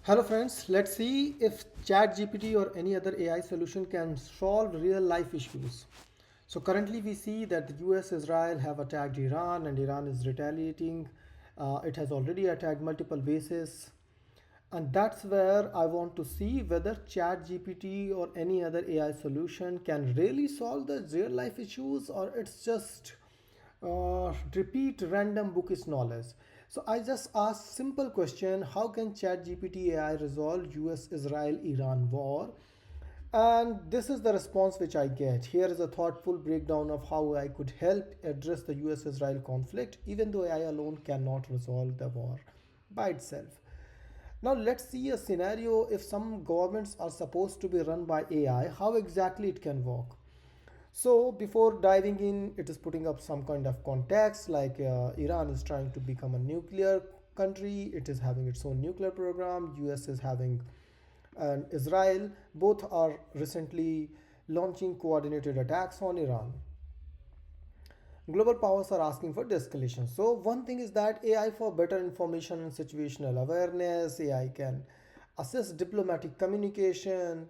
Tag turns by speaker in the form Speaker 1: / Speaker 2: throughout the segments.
Speaker 1: Hello friends, let's see if ChatGPT or any other AI solution can solve real life issues. So currently we see that the US, Israel have attacked Iran and Iran is retaliating. It has already attacked multiple bases. And that's where I want to see whether ChatGPT or any other AI solution can really solve the real life issues or it's just repeat random bookish knowledge. So I just asked simple question: how can ChatGPT AI resolve US-Israel-Iran war? And this is the response which I get. Here is a thoughtful breakdown of how I could help address the US-Israel conflict, even though AI alone cannot resolve the war by itself. Now let's see a scenario if some governments are supposed to be run by AI, how exactly it can work. So before diving in, it is putting up some kind of context like Iran is trying to become a nuclear country. It is having its own nuclear program. US is having and Israel both are recently launching coordinated attacks on Iran. Global powers are asking for de-escalation. So one thing is that AI for better information and situational awareness. AI can assist diplomatic communication,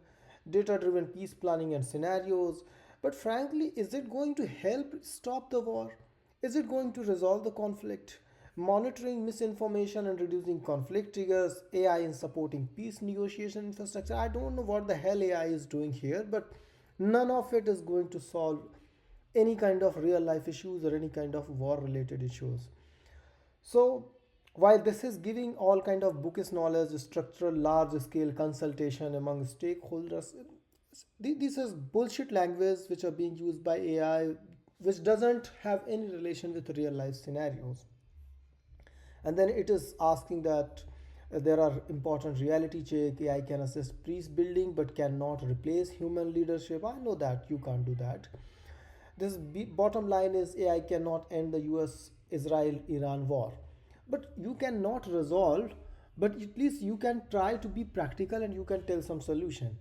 Speaker 1: data-driven peace planning and scenarios. But frankly, is it going to help stop the war? Is it going to resolve the conflict? Monitoring misinformation and reducing conflict triggers, AI in supporting peace negotiation infrastructure. I don't know what the hell AI is doing here, but none of it is going to solve any kind of real life issues or any kind of war related issues. So while this is giving all kind of bookish knowledge, structural large scale consultation among stakeholders, this is bullshit language which are being used by AI, which doesn't have any relation with real life scenarios. And then it is asking that there are important reality check. AI can assist peace building but cannot replace human leadership. I know that you can't do that. This bottom line is AI cannot end the US Israel Iran war. But you cannot resolve, but at least you can try to be practical and you can tell some solution.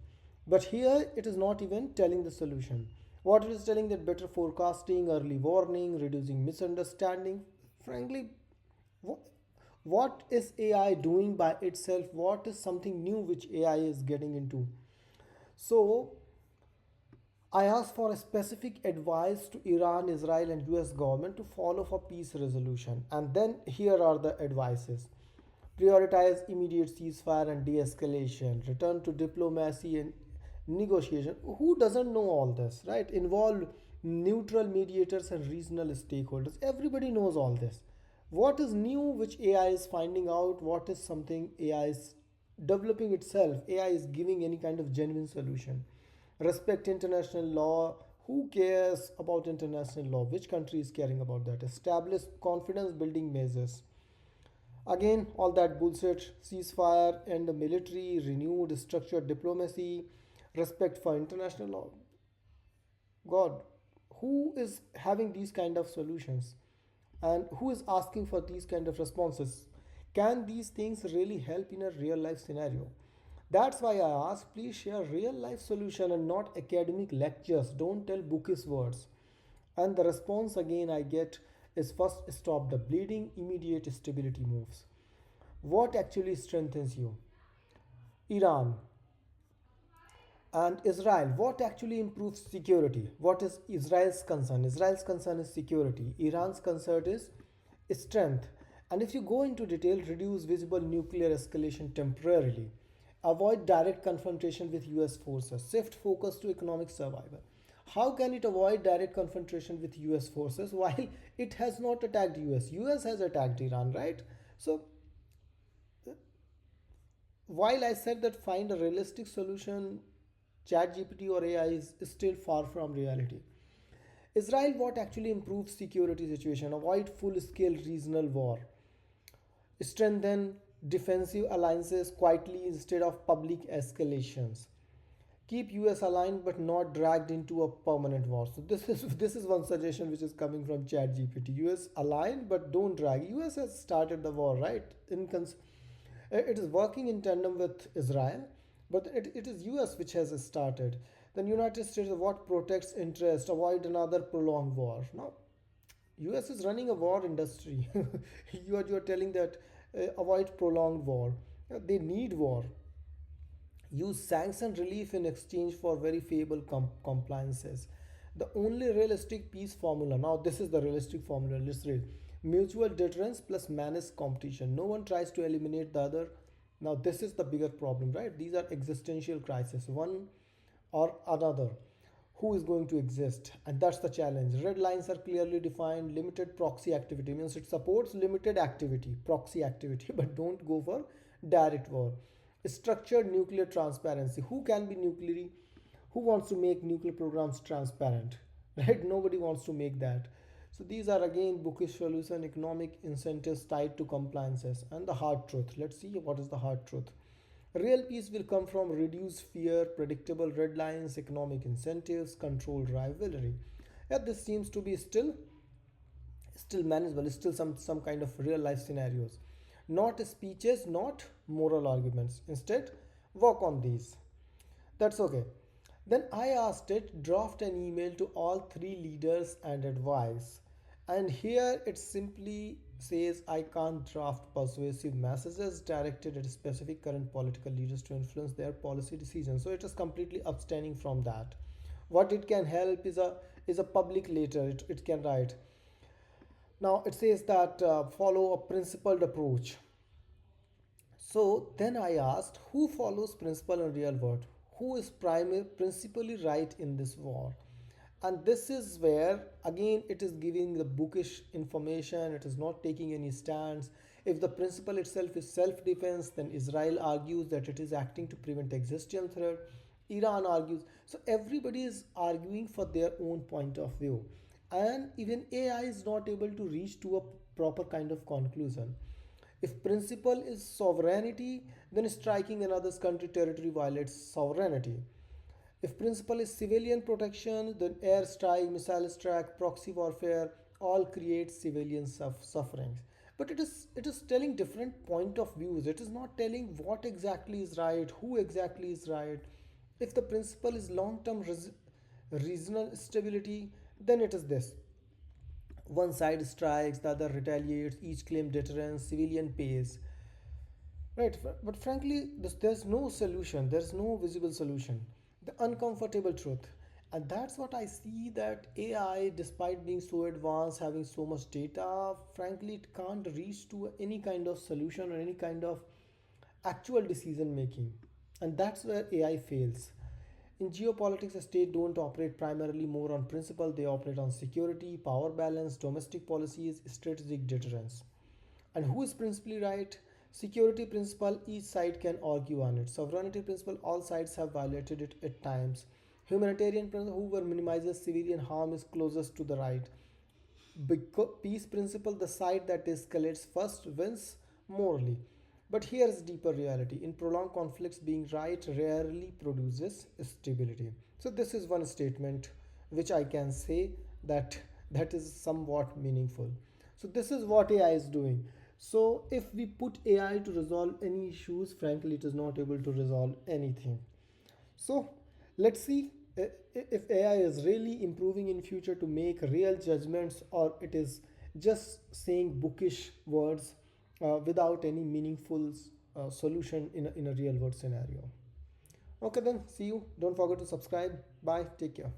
Speaker 1: But here it is not even telling the solution. What it is telling that better forecasting, early warning, reducing misunderstanding. Frankly, what is AI doing by itself? What is something new which AI is getting into? So I asked for a specific advice to Iran, Israel, and US government to follow for peace resolution. And then here are the advices. Prioritize immediate ceasefire and de-escalation. Return to diplomacy and negotiation. Who doesn't know all this, right? Involve neutral mediators and regional stakeholders. Everybody knows all this. What is new which AI is finding out? What is something AI is developing itself? AI is giving any kind of genuine solution. Respect international law. Who cares about international law? Which country is caring about that? Establish confidence building measures. Again, all that bullshit. Ceasefire and the military, renewed structured diplomacy, respect for international law. God, who is having these kind of solutions? And who is asking for these kind of responses? Can these things really help in a real life scenario? That's why I ask, please share real life solution and not academic lectures. Don't tell bookish words. And the response again I get is: first, stop the bleeding, immediate stability moves. What actually strengthens you? Iran and Israel. What actually improves security? What is Israel's concern? Israel's concern is security. Iran's concern is strength. And if you go into detail, reduce visible nuclear escalation temporarily. Avoid direct confrontation with US forces. Shift focus to economic survival. How can it avoid direct confrontation with US forces while it has not attacked US? US has attacked Iran, right? So while I said that find a realistic solution, ChatGPT or AI is still far from reality. Israel, what actually improves security situation? Avoid full-scale regional war. Strengthen defensive alliances quietly instead of public escalations. Keep US aligned but not dragged into a permanent war. So this is one suggestion which is coming from ChatGPT. US aligned but don't drag. US has started the war, right? It is working in tandem with Israel, but it is US which has started. Then United States, what protects interest? Avoid another prolonged war. Now US is running a war industry. You are telling that avoid prolonged war. They need war. Use sanction relief in exchange for verifiable compliances. The only realistic peace formula, now this is the realistic formula, let's read. Mutual deterrence plus managed competition. No one tries to eliminate the other. Now this is the bigger problem, right? These are existential crises, one or another. Who is going to exist? And that's the challenge. Red lines are clearly defined. Limited proxy activity means it supports limited activity, proxy activity, but don't go for direct war. Structured nuclear transparency. Who can be nuclear? Who wants to make nuclear programs transparent? Right? Nobody wants to make that. So these are again bookish solution, economic incentives tied to compliances, and the hard truth. Let's see what is the hard truth. Real peace will come from reduced fear, predictable red lines, economic incentives, controlled rivalry. Yeah, this seems to be still manageable, still some kind of real life scenarios. Not speeches, not moral arguments. Instead, work on these. That's okay. Then I asked it draft an email to all three leaders and advise. And here it simply says I can't draft persuasive messages directed at specific current political leaders to influence their policy decisions. So it is completely abstaining from that. What it can help is a public letter. It can write. Now it says that follow a principled approach. So then I asked, who follows principle in real world? Who is principally right in this war? And this is where again it is giving the bookish information. It is not taking any stance. If the principle itself is self-defense, then Israel argues that it is acting to prevent existential threat. Iran argues. So everybody is arguing for their own point of view. And even AI is not able to reach to a proper kind of conclusion. If principle is sovereignty, then striking another's country territory violates sovereignty. If principle is civilian protection, then air strike, missile strike, proxy warfare all create civilian sufferings. But it is telling different point of views. It is not telling what exactly is right, who exactly is right. If the principle is long-term regional stability, then it is this. One side strikes, the other retaliates, each claim deterrence, civilian pays. Right, but frankly, there's no solution. There's no visible solution. The uncomfortable truth. And that's what I see that AI, despite being so advanced, having so much data, frankly, it can't reach to any kind of solution or any kind of actual decision making. And that's where AI fails. In geopolitics, states don't operate primarily more on principle, they operate on security, power balance, domestic policies, strategic deterrence. And who is principally right? Security principle, each side can argue on it. Sovereignty principle, all sides have violated it at times. Humanitarian principle, whoever minimizes civilian harm is closest to the right. Peace principle, the side that escalates first wins morally. But here's deeper reality. In prolonged conflicts, being right rarely produces stability. So this is one statement which I can say that that is somewhat meaningful. So this is what AI is doing. So if we put AI to resolve any issues, frankly, it is not able to resolve anything. So let's see if AI is really improving in future to make real judgments, or it is just saying bookish words without any meaningful solution in a real world scenario. Okay, then see you. Don't forget to subscribe. Bye. Take care.